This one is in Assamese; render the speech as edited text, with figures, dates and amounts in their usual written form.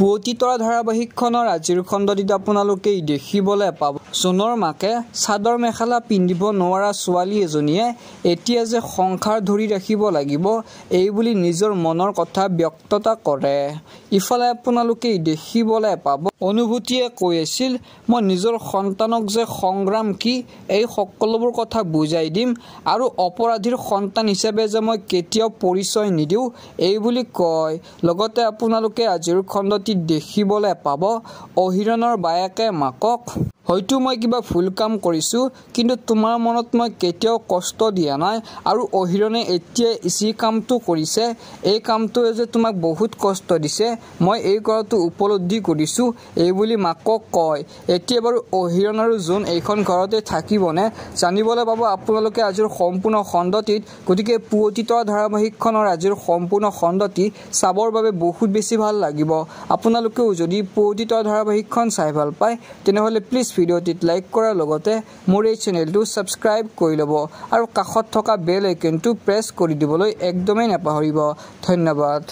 পুৱতি তৰা ধাৰাবাহিকখনৰ আজিৰ খণ্ডটিত আপোনালোকে দেখিবলৈ পাব সোণৰ মাকে চাদৰ মেখেলা পিন্ধিব নোৱাৰা ছোৱালী এজনীয়ে এতিয়া যে সংসাৰ ধৰি ৰাখিব লাগিব এই বুলি নিজৰ মনৰ কথা ব্যক্ততা কৰে। ইফালে আপোনালোকে দেখিবলৈ পাব অনুভূতিয়ে কৈ আছিল মই নিজৰ সন্তানক যে সংগ্ৰাম কি এই সকলোবোৰ কথা বুজাই দিম আৰু অপৰাধীৰ সন্তান হিচাপে যে মই কেতিয়াও পৰিচয় নিদিওঁ এই বুলি কয়। লগতে আপোনালোকে আজিৰ খণ্ডটিত দেখিবলৈ পাব অহিৰণৰ বায়েকে মাকক হয়তো মই কিবা ভুল কাম কৰিছোঁ কিন্তু তোমাৰ মনত মই কেতিয়াও কষ্ট দিয়া নাই আৰু অহিৰণে এতিয়া যি কামটো কৰিছে এই কামটোৱে যে তোমাক বহুত কষ্ট দিছে মই এই ঘৰটো উপলব্ধি কৰিছোঁ এই বুলি মাকক কয়। এতিয়া বাৰু অহিৰণ আৰু জোন এইখন ঘৰতে থাকিবনে জানিবলৈ পাব আপোনালোকে আজিৰ সম্পূৰ্ণ খণ্ডটিত। গতিকে পুৱতি তৰা ধাৰাবাহিকখনৰ আজিৰ সম্পূৰ্ণ খণ্ডটি চাবৰ বাবে বহুত বেছি ভাল লাগিব। আপোনালোকেও যদি পুৱতি তৰা ধাৰাবাহিকখন চাই ভাল পায় তেনেহ'লে প্লিজ ভিডিঅ'টিত লাইক কৰাৰ লগতে মোৰ এই চেনেলটো ছাবস্ক্ৰাইব কৰি ল'ব আৰু কাষত থকা বেল আইকনটো প্ৰেছ কৰি দিবলৈ একদমেই নাপাহৰিব। ধন্যবাদ।